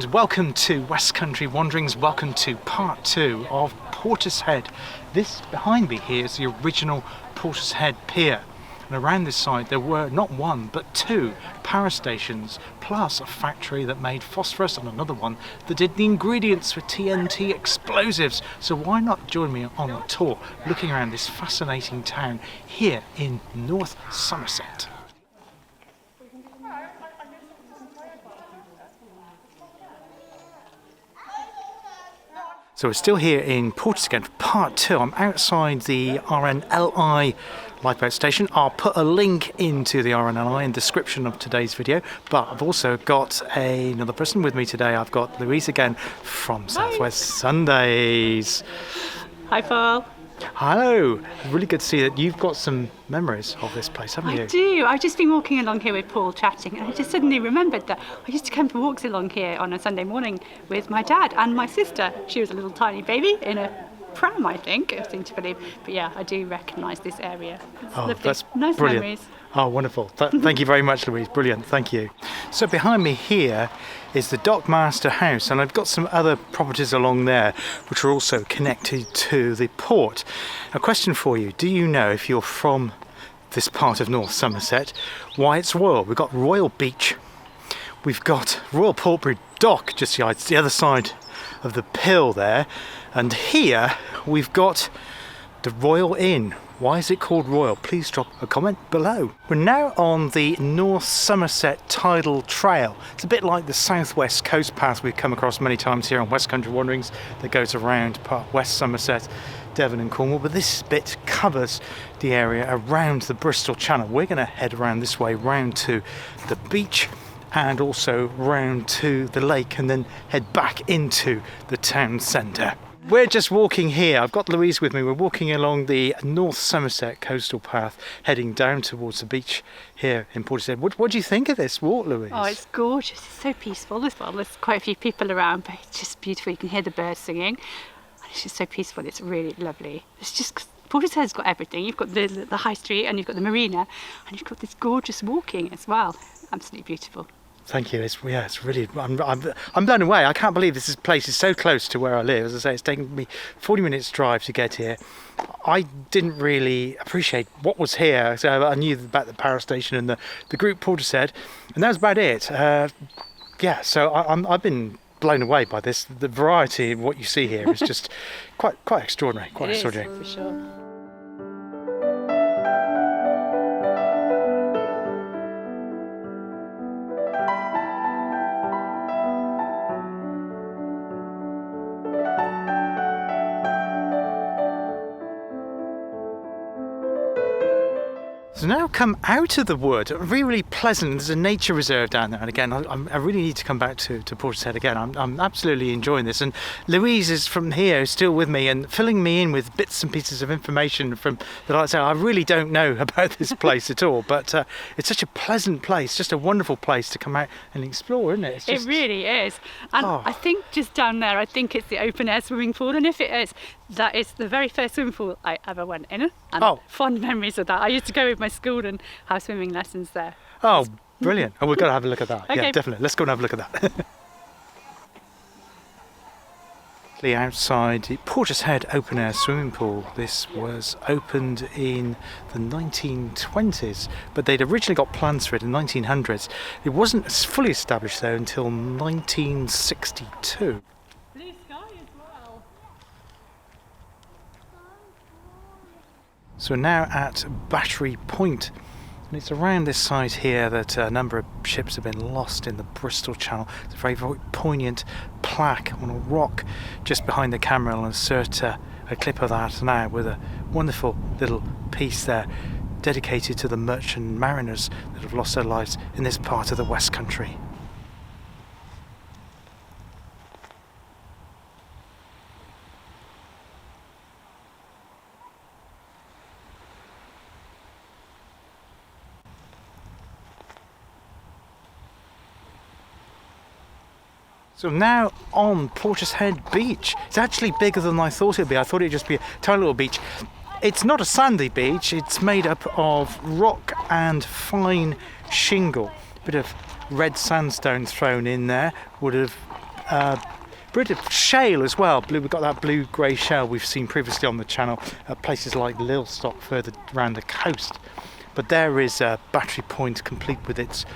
and welcome to West Country Wanderings. Welcome to part 2 of Portishead. This behind me here is the original Portishead pier, and around this site there were not one but 2 power stations, plus a factory that made phosphorus and another one that did the ingredients for TNT explosives. So why not join me on a tour looking around this fascinating town here in North Somerset. So we're still here in Portishead for part 2. I'm outside the RNLI lifeboat station. I'll put a link into the RNLI in the description of today's video, but I've also got another person with me today. I've got Louise again from Southwest Sundays. Hi Paul. Hello. Really good to see that you've got some memories of this place, haven't you? I do. I've just been walking along here with Paul chatting, and I just suddenly remembered that I used to come for walks along here on a Sunday morning with my dad and my sister. She was a little tiny baby in a pram, I think, I seem to believe. But yeah, I do recognise this area. It's lovely. That's nice brilliant. Memories. Oh, wonderful. Thank you very much, Louise. Brilliant. Thank you. So behind me here is the Dockmaster House, and I've got some other properties along there which are also connected to the port. A question for you. Do you know, if you're from this part of North Somerset, why it's royal? We've got Royal Beach. We've got Royal Portbury Dock just the other side of the pill there. And here we've got the Royal Inn. Why is it called Royal? Please drop a comment below. We're now on the North Somerset Tidal Trail. It's a bit like the Southwest Coast Path we've come across many times here on West Country Wanderings that goes around West Somerset, Devon and Cornwall, but this bit covers the area around the Bristol Channel. We're going to head around this way, round to the beach and also round to the lake, and then head back into the town centre. We're just walking here. I've got Louise with me. We're walking along the North Somerset coastal path, heading down towards the beach here in Portishead. What do you think of this walk, Louise? Oh, it's gorgeous. It's so peaceful as well. There's quite a few people around, but it's just beautiful. You can hear the birds singing. It's just so peaceful. It's really lovely. It's just Portishead's got everything. You've got the high street, and you've got the marina, and you've got this gorgeous walking as well. Absolutely beautiful. Thank you. It's really. I'm blown away. I can't believe this place is so close to where I live. As I say, it's taken me 40 minutes drive to get here. I didn't really appreciate what was here, so I knew about the power station and the group Portishead, and that was about it. So I've been blown away by this. The variety of what you see here is just quite extraordinary. Quite extraordinary. For sure. So now come out of the wood, really pleasant. There's a nature reserve down there, and again I really need to come back to Portishead again. I'm absolutely enjoying this, and Louise is from here still with me and filling me in with bits and pieces of information from that I really don't know about this place at all, but it's such a pleasant place, just a wonderful place to come out and explore, isn't it? It really is. And I think just down there, I think it's the open air swimming pool, and if it is, that is the very first swimming pool I ever went in, and fond memories of that. I used to go with my school and have swimming lessons there. Oh, brilliant. And we've got to have a look at that. Okay. Yeah, definitely. Let's go and have a look at that. Outside the Portishead open air swimming pool. This was opened in the 1920s, but they'd originally got plans for it in the 1900s. It wasn't fully established though until 1962. Blue sky as well. So we're now at Battery Point, and it's around this site here that a number of ships have been lost in the Bristol Channel. It's a very, very poignant plaque on a rock just behind the camera. I'll insert a clip of that now with a wonderful little piece there dedicated to the merchant mariners that have lost their lives in this part of the West Country. So now on Portishead Beach. It's actually bigger than I thought it would be. I thought it would just be a tiny little beach. It's not a sandy beach, it's made up of rock and fine shingle. A bit of red sandstone thrown in there would have bit of shale as well. We've got that blue-grey shale we've seen previously on the channel at places like Lilstock further around the coast. But there is Battery Point, complete with its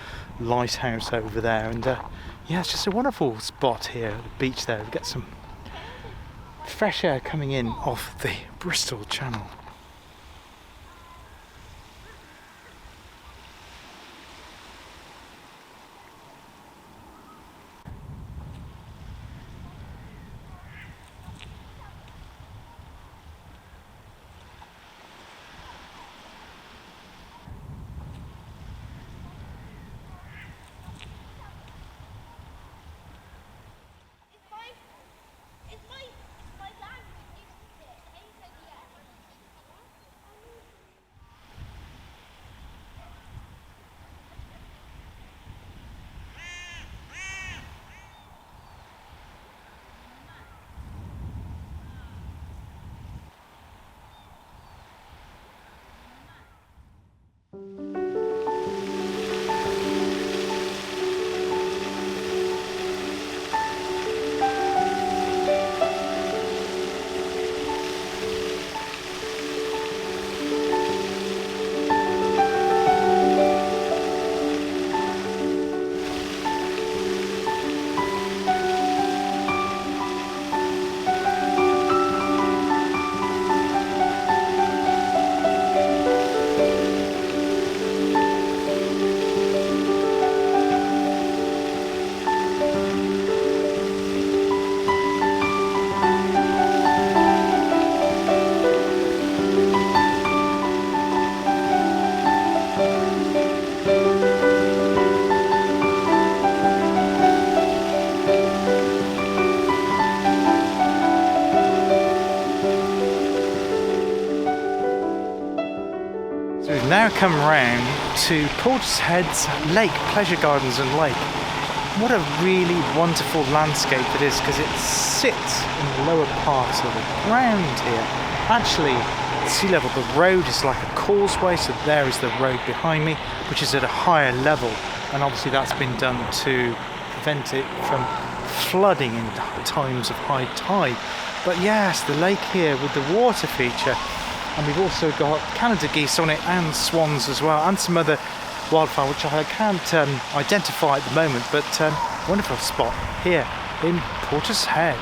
lighthouse over there, and yeah, it's just a wonderful spot here at the beach there. We get some fresh air coming in off the Bristol Channel. So we've now come round to Portishead's Lake, Pleasure Gardens and Lake. What a really wonderful landscape it is, because it sits in the lower part of the ground here. Actually, at sea level, the road is like a causeway, so there is the road behind me, which is at a higher level, and obviously that's been done to prevent it from flooding in times of high tide. But yes, the lake here with the water feature, and we've also got Canada geese on it and swans as well, and some other wildfowl which I can't identify at the moment, but wonderful spot here in Portishead.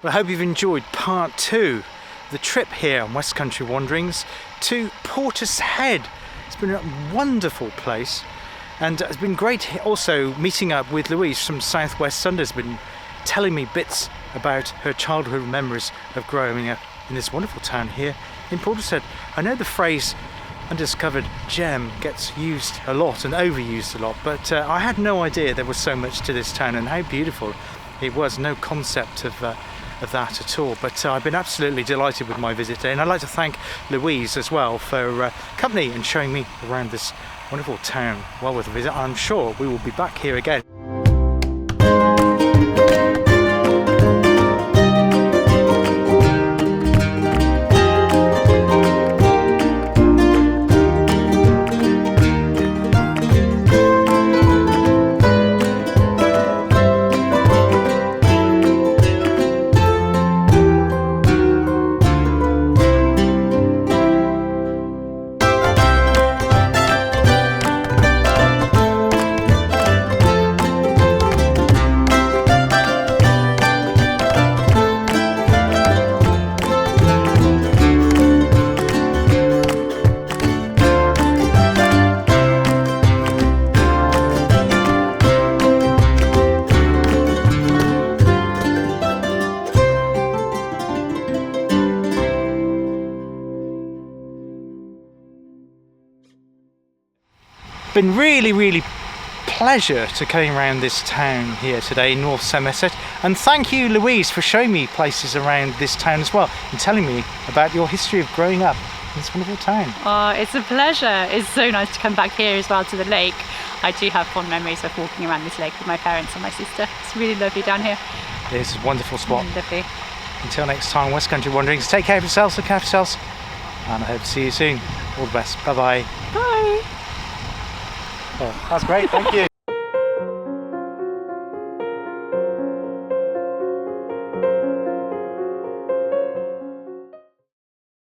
Well, I hope you've enjoyed part 2 of the trip here on West Country Wanderings to Portishead. It's been a wonderful place, and it's been great also meeting up with Louise from South West Sundays, been telling me bits about her childhood memories of growing up in this wonderful town here in Portishead. I know the phrase undiscovered gem gets used a lot and overused a lot, but I had no idea there was so much to this town and how beautiful it was. No concept of that at all, but I've been absolutely delighted with my visit today, and I'd like to thank Louise as well for company and showing me around this wonderful town. Well worth a visit. I'm sure we will be back here again. Been really pleasure to coming around this town here today in North Somerset, and thank you, Louise, for showing me places around this town as well and telling me about your history of growing up in this wonderful town. Oh, it's a pleasure. It's so nice to come back here as well to the lake. I do have fond memories of walking around this lake with my parents and my sister. It's really lovely down here. It's a wonderful spot. Lovely. Until next time, West Country Wanderings, take care of yourselves, look after yourselves, and I hope to see you soon. All the best. Bye bye. Bye. Oh, that's great, thank you.